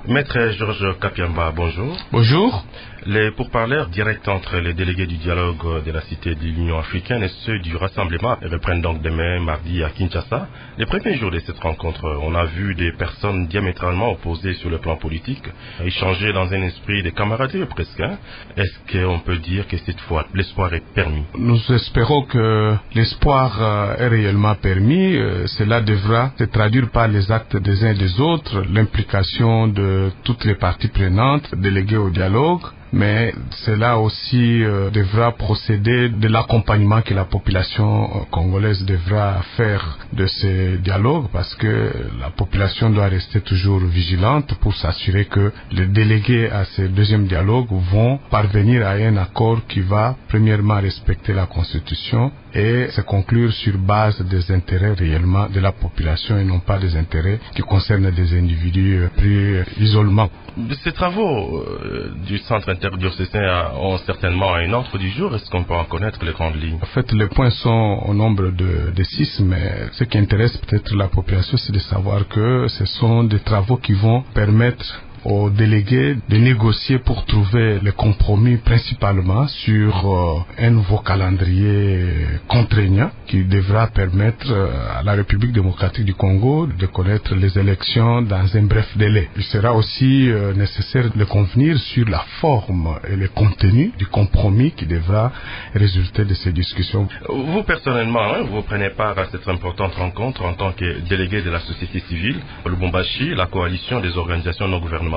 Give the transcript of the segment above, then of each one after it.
Maître Georges Kapiamba, bonjour. Bonjour. Les pourparlers directs entre les délégués du dialogue de la Cité de l'Union africaine et ceux du rassemblement reprennent donc demain, mardi, à Kinshasa. Les premiers jours de cette rencontre, on a vu des personnes diamétralement opposées sur le plan politique échanger dans un esprit de camaraderie presque. Est-ce qu'on peut dire que cette fois, l'espoir est permis? Nous espérons que l'espoir est réellement permis. Cela devra se traduire par les actes des uns et des autres, l'implication de toutes les parties prenantes, déléguées au dialogue. Mais cela aussi devra procéder de l'accompagnement que la population congolaise devra faire de ces dialogues, parce que la population doit rester toujours vigilante pour s'assurer que les délégués à ce deuxième dialogue vont parvenir à un accord qui va premièrement respecter la Constitution et se conclure sur base des intérêts réellement de la population et non pas des intérêts qui concernent des individus pris isolement. Ces travaux du centre interdiocésain ont certainement un ordre du jour. Est-ce qu'on peut en connaître les grandes lignes? En fait, les points sont au nombre de 6, mais ce qui intéresse peut-être la population, c'est de savoir que ce sont des travaux qui vont permettre aux délégués de négocier pour trouver le compromis principalement sur un nouveau calendrier contraignant qui devra permettre à la République démocratique du Congo de connaître les élections dans un bref délai. Il sera aussi nécessaire de convenir sur la forme et le contenu du compromis qui devra résulter de ces discussions. Vous personnellement, vous prenez part à cette importante rencontre en tant que délégué de la société civile, Lubumbashi, la coalition des organisations non gouvernementales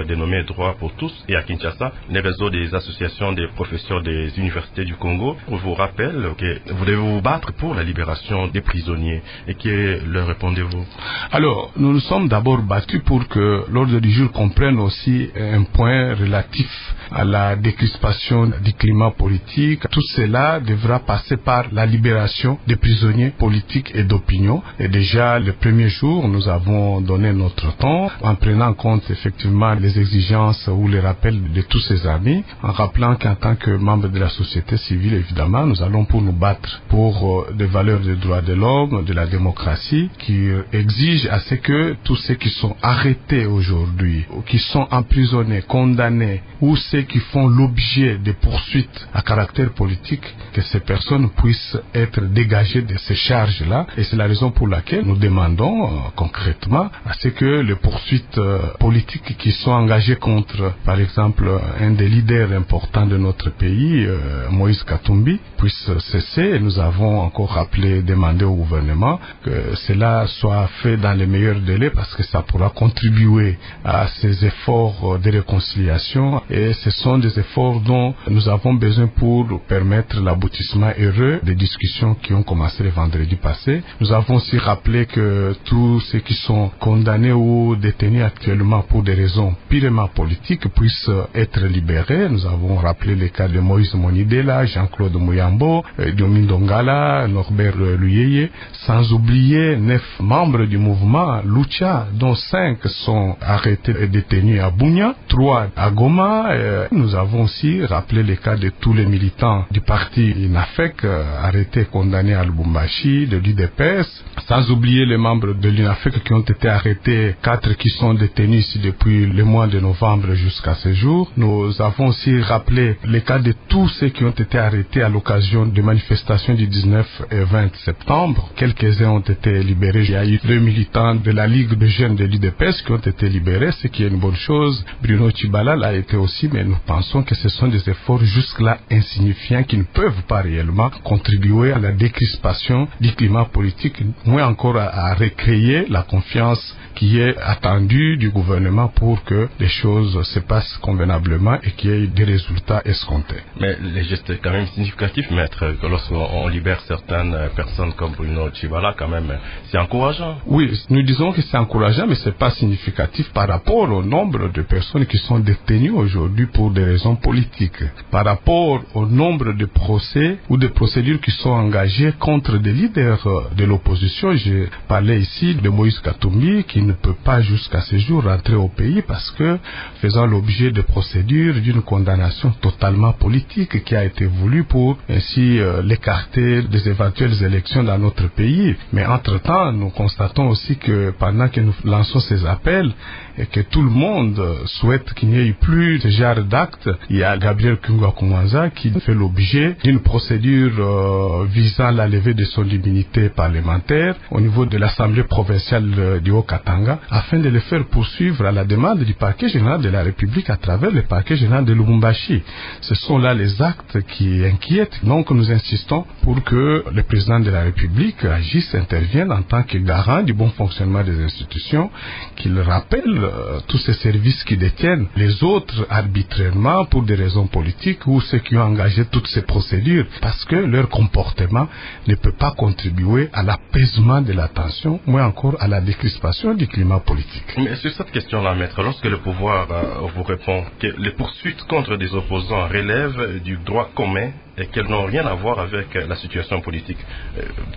dénommée Droit pour tous, et à Kinshasa, les réseaux des associations des professeurs des universités du Congo vous rappellent que vous devez vous battre pour la libération des prisonniers. Et que leur répondez-vous? Alors, nous nous sommes d'abord battus pour que l'ordre du jour comprenne aussi un point relatif à la décrispation du climat politique. Tout cela devra passer par la libération des prisonniers politiques et d'opinion. Et déjà, le premier jour, nous avons donné notre temps en prenant en compte effectivement les exigences ou les rappels de tous ces amis, en rappelant qu'en tant que membre de la société civile, évidemment, nous allons pour nous battre pour des valeurs des droits de l'homme, de la démocratie, qui exigent à ce que tous ceux qui sont arrêtés aujourd'hui, ou qui sont emprisonnés, condamnés, ou ceux qui font l'objet de poursuites à caractère politique, que ces personnes puissent être dégagées de ces charges-là. Et c'est la raison pour laquelle nous demandons concrètement à ce que les poursuites politiques qui sont engagés contre, par exemple, un des leaders importants de notre pays, Moïse Katumbi, puisse cesser. Et nous avons encore rappelé, demandé au gouvernement que cela soit fait dans les meilleurs délais, parce que ça pourra contribuer à ces efforts de réconciliation. Et ce sont des efforts dont nous avons besoin pour permettre l'aboutissement heureux des discussions qui ont commencé le vendredi passé. Nous avons aussi rappelé que tous ceux qui sont condamnés ou détenus actuellement pour des raisons purement politiques puissent être libérés. Nous avons rappelé les cas de Moïse Monidela, Jean-Claude Mouyambo, Diomi Dongala, Norbert Luyeye, sans oublier 9 membres du mouvement Lucha, dont 5 sont arrêtés et détenus à Bunia, 3 à Goma. Nous avons aussi rappelé les cas de tous les militants du parti INAFEC arrêtés et condamnés à Lubumbashi, de l'UDPS, sans oublier les membres de l'INAFEC qui ont été arrêtés, 4 qui sont détenus ici depuis le mois de novembre jusqu'à ce jour. Nous avons aussi rappelé les cas de tous ceux qui ont été arrêtés à l'occasion de manifestations du 19 et 20 septembre. Quelques-uns ont été libérés. Il y a eu 2 militants de la Ligue de jeunes de l'UDPS qui ont été libérés, ce qui est une bonne chose. Bruno Tchibala l'a été aussi, mais nous pensons que ce sont des efforts jusque-là insignifiants qui ne peuvent pas réellement contribuer à la décrispation du climat politique, moins encore à recréer la confiance qui est attendue du gouvernement pour que les choses se passent convenablement et qu'il y ait des résultats escomptés. Mais les gestes sont quand même significatifs, maître, que lorsqu'on libère certaines personnes comme Bruno Tchibala, quand même, c'est encourageant. Oui, nous disons que c'est encourageant, mais c'est pas significatif par rapport au nombre de personnes qui sont détenues aujourd'hui pour des raisons politiques, par rapport au nombre de procès ou de procédures qui sont engagées contre des leaders de l'opposition. J'ai parlé ici de Moïse Katumbi, qui ne peut pas jusqu'à ce jour rentrer au pays parce que faisant l'objet de procédures d'une condamnation totalement politique qui a été voulue pour ainsi l'écarter des éventuelles élections dans notre pays. Mais entre-temps, nous constatons aussi que pendant que nous lançons ces appels, et que tout le monde souhaite qu'il n'y ait plus ce genre d'actes. Il y a Gabriel Kungwa-Kumwanza qui fait l'objet d'une procédure visant la levée de son immunité parlementaire au niveau de l'Assemblée provinciale du Haut-Katanga, afin de le faire poursuivre à la demande du parquet général de la République à travers le parquet général de Lubumbashi. Ce sont là les actes qui inquiètent. Donc nous insistons pour que le président de la République agisse, intervienne en tant que garant du bon fonctionnement des institutions, qu'il rappelle tous ces services qui détiennent les autres arbitrairement pour des raisons politiques, ou ceux qui ont engagé toutes ces procédures, parce que leur comportement ne peut pas contribuer à l'apaisement de la tension, moins encore à la décrispation du climat politique. Mais sur cette question-là, maître, lorsque le pouvoir vous répond que les poursuites contre des opposants relèvent du droit commun et qu'elles n'ont rien à voir avec la situation politique,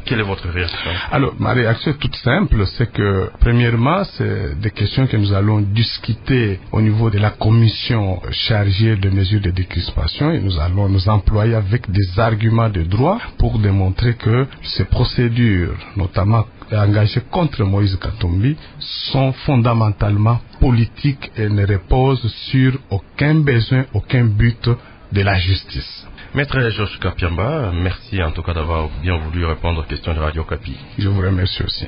quelle est votre réaction? Alors, ma réaction est toute simple, c'est que, premièrement, c'est des questions que nous allons discuter au niveau de la commission chargée de mesures de décrispation, et nous allons nous employer avec des arguments de droit pour démontrer que ces procédures, notamment engagées contre Moïse Katumbi, sont fondamentalement politiques et ne reposent sur aucun besoin, aucun but de la justice. Maître Georges Kapiamba, merci en tout cas d'avoir bien voulu répondre aux questions de Radio Okapi. Je vous remercie aussi.